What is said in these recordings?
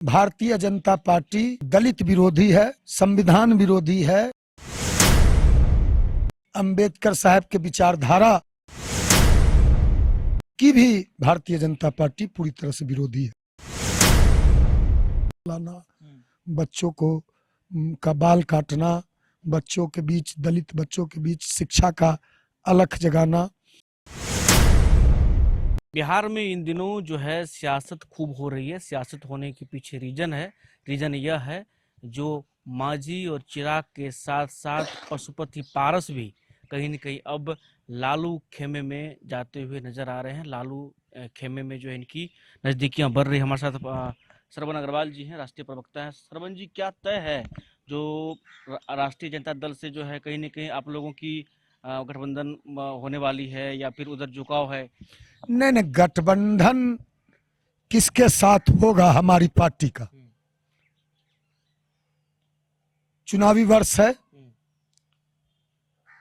Bharatiya Janata party दलित विरोधी है, संविधान विरोधी है। अंबेडकर साहब के विचारधारा की भी भारतीय जनता पार्टी पूरी तरह से विरोधी है। लाना, बच्चों को का बाल काटना, बच्चों के बीच, दलित बच्चों के बीच शिक्षा का अलख जगाना। बिहार में इन दिनों जो है सियासत खूब हो रही है। सियासत होने के पीछे रीजन यह है जो मांझी और चिराग के साथ साथ पशुपति पारस भी कहीं न कहीं अब लालू खेमे में जाते हुए नजर आ रहे हैं। लालू खेमे में जो है इनकी नजदीकियां बढ़ रही है। हमारे साथ श्रवण अग्रवाल जी हैं, राष्ट्रीय प्रवक्ता हैं। श्रवण जी, क्या तय है जो राष्ट्रीय जनता दल से जो है कहीं न कहीं आप लोगों की गठबंधन होने वाली है या फिर उधर झुकाव है? नहीं, गठबंधन किसके साथ होगा? हमारी पार्टी का चुनावी वर्ष है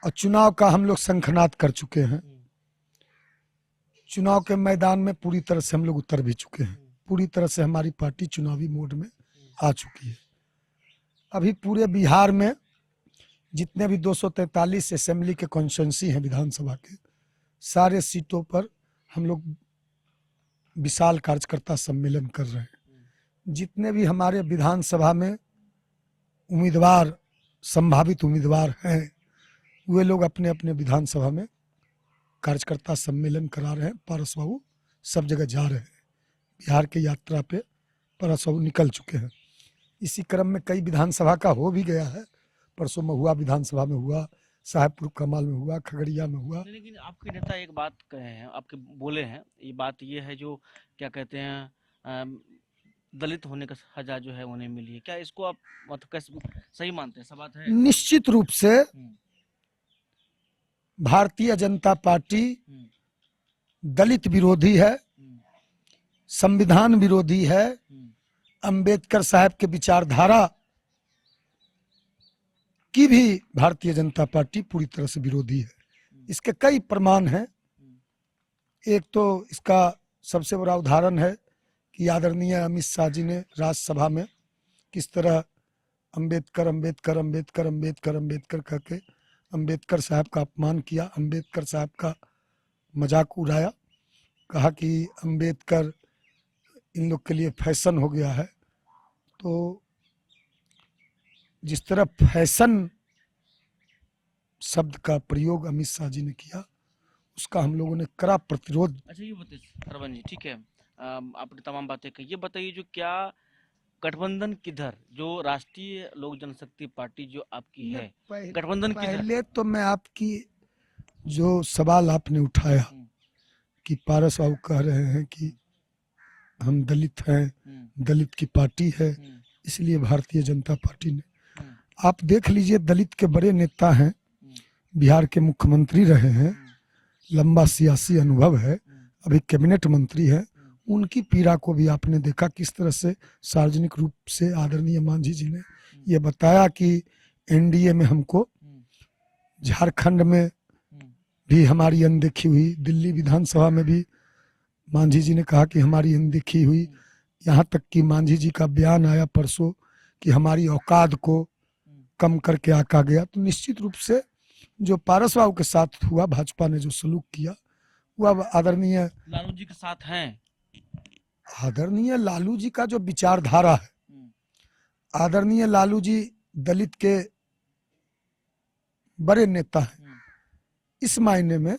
और चुनाव का हम लोग शंखनाद कर चुके हैं। चुनाव के मैदान में पूरी तरह से हम लोग उतर भी चुके हैं। पूरी तरह से हमारी पार्टी चुनावी मोड में आ चुकी है। अभी पूरे बिहार में जितने भी 243 असेंबली के कॉन्स्टिट्यूएंसी हैं विधानसभा के, सारे सीटों पर हम लोग विशाल कार्यकर्ता सम्मेलन कर रहे हैं। जितने भी हमारे विधानसभा में उम्मीदवार, संभावित उम्मीदवार हैं, वे लोग अपने अपने विधानसभा में कार्यकर्ता सम्मेलन करा रहे हैं। पारस बाबू सब जगह जा रहे हैं। बिहार की यात्रा पे पारस बाबू निकल चुके हैं। इसी क्रम में कई विधानसभा का हो भी गया है। परसों महुआ विधानसभा में हुआ, साहेबपुर कमाल में हुआ, खगड़िया में हुआ। लेकिन आपके नेता एक बात कहे हैं, आपके बोले हैं, ये बात ये है जो क्या कहते हैं दलित होने का सजा जो है उन्हें मिली है। क्या इसको आप मतलब कैसे सही मानते हैं? सब बात है। निश्चित रूप से भारतीय जनता पार्टी दलित विरोधी है, संविधान विरोधी है। अंबेडकर साहब के विचारधारा की भी भारतीय जनता पार्टी पूरी तरह से विरोधी है। इसके कई प्रमाण हैं। एक तो इसका सबसे बड़ा उदाहरण है कि आदरणीय अमित शाह जी ने राज्यसभा में किस तरह अंबेडकर अंबेडकर अंबेडकर अंबेडकर अंबेडकर कहके अंबेडकर साहब का अपमान किया, अंबेडकर साहब का मजाक उड़ाया, कहा कि अंबेडकर इन लोग के लिए फैशन हो गया है। तो जिस तरह फैशन शब्द का प्रयोग अमित शाह जी ने किया, उसका हम लोगों ने कड़ा प्रतिरोध। अच्छा, ये बताइए श्रवण जी, ठीक है, आपने तमाम बातें कही, ये बताइए जो क्या गठबंधन किधर, जो राष्ट्रीय लोक जनशक्ति पार्टी जो आपकी है, गठबंधन किधर? पहले तो मैं आपकी जो सवाल आपने उठाया कि पारस बाबू कह रहे हैं कि हम दलित हैं, दलित की पार्टी है, इसलिए भारतीय जनता पार्टी ने, आप देख लीजिए, दलित के बड़े नेता हैं, बिहार के मुख्यमंत्री रहे हैं, लंबा सियासी अनुभव है, अभी कैबिनेट मंत्री है। उनकी पीड़ा को भी आपने देखा किस तरह से सार्वजनिक रूप से आदरणीय मांझी जी ने ये बताया कि एनडीए में हमको, झारखंड में भी हमारी अनदेखी हुई, दिल्ली विधानसभा में भी मांझी जी ने कहा कि हमारी अनदेखी हुई। यहाँ तक कि मांझी जी का बयान आया परसों कि हमारी औकात को कम करके आका गया। तो निश्चित रूप से जो पारस बाबू के साथ हुआ, भाजपा ने जो सलूक किया, वह आदरणीय लालू जी के साथ हैं। आदरणीय लालू जी का जो विचारधारा है, आदरणीय लालू जी दलित के बड़े नेता हैं, इस मायने में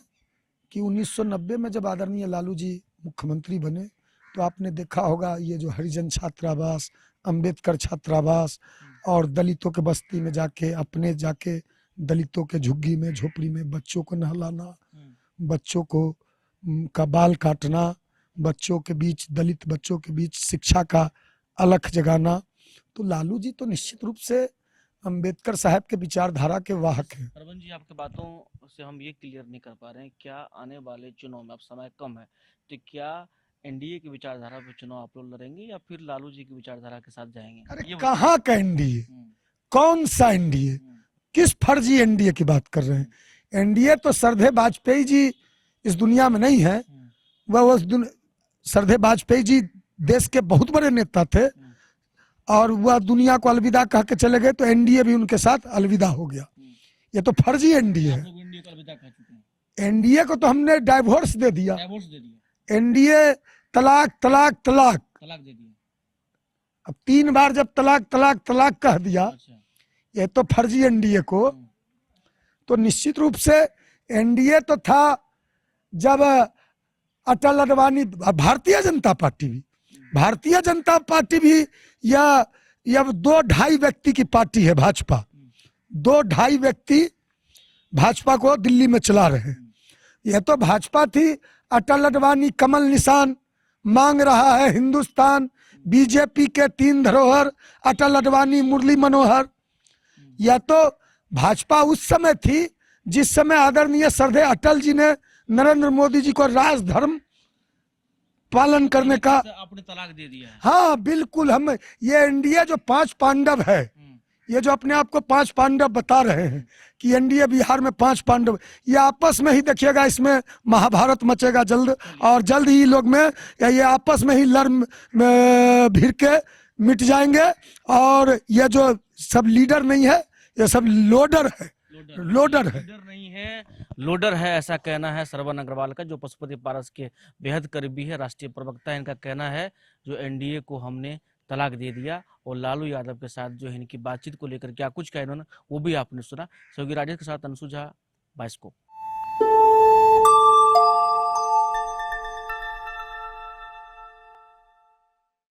कि 1990 में जब आदरणीय लालू जी मुख्यमंत्री बने तो आपने देखा होगा ये जो हरिजन छात्रावास, अंबेडकर छात्रावास और दलितों के बस्ती में जाके, अपने जाके दलितों के झुग्गी में, झोपड़ी में बच्चों को नहलाना, बच्चों को का बाल काटना, बच्चों के बीच, दलित बच्चों के बीच शिक्षा का अलख जगाना। तो लालू जी तो निश्चित रूप से अंबेडकर साहब के विचारधारा के वाहक हैं। अरविंद जी, आपके बातों से हम ये क्लियर नहीं कर पा रहे हैं, क्या आने वाले चुनाव में, अब समय कम है, तो क्या एनडीए की विचारधारा पे चुनाव आप लोग लड़ेंगे या फिर लालू जी की विचारधारा के साथ जाएंगे? अरे कहाँ का एनडीए? कौन सा एनडीए? किस फर्जी एनडीए की बात कर रहे हैं? एनडीए तो सरदे वाजपेयी जी इस दुनिया में नहीं है। वह सरदे वाजपेयी जी देश के बहुत बड़े नेता थे, और वह दुनिया को अलविदा कह के चले गए, तो एनडीए भी उनके साथ अलविदा हो गया। ये तो फर्जी एनडीए है। एनडीए को अलविदा कह चुके हैं। एनडीए को तो हमने डाइवोर्स दे दिया। डाइवोर्स दे दिया। एनडीए तलाक तलाक तलाक, तलाक दे दिया। अब 3 बार जब तलाक तलाक तलाक कह दिया, अच्छा। ये तो फर्जी एनडीए को। तो निश्चित रूप से एनडीए तो था जब अटल अडवाणी, भारतीय जनता पार्टी भी यह 2-2.5 व्यक्ति की पार्टी है भाजपा। 2-2.5 व्यक्ति भाजपा को दिल्ली में चला रहे हैं। यह तो भाजपा थी। अटल अडवाणी कमल निशान मांग रहा है हिंदुस्तान। बीजेपी के 3 धरोहर अटल अडवाणी मुरली मनोहर। यह तो भाजपा उस समय थी जिस समय आदरणीय श्रद्धेय अटल जी ने नरेंद्र मोदी जी को राजधर्म पालन करने का आपने तलाक दे दिया है। हाँ बिल्कुल। हम ये एनडीए जो 5 पांडव है, ये जो अपने आप को 5 पांडव बता रहे हैं कि एनडीए बिहार में 5 पांडव, ये आपस में ही देखिएगा, इसमें महाभारत मचेगा जल्द। और जल्द ही लोग में ये आपस में ही लड़ भिड़ के मिट जाएंगे। और ये जो सब लीडर नहीं है, ये सब लोडर है। लोडर है, लीडर नहीं है, लोडर है, ऐसा कहना है श्रवण अग्रवाल का, जो पशुपति पारस के बेहद करीबी है, राष्ट्रीय प्रवक्ता है। इनका कहना है जो एनडीए को हमने तलाक दे दिया। और लालू यादव के साथ जो है इनकी बातचीत को लेकर क्या कुछ कहा इन्होंने, वो भी आपने सुना। सहयोगी राजेश के साथ अंशु झा, बाइस्कोप।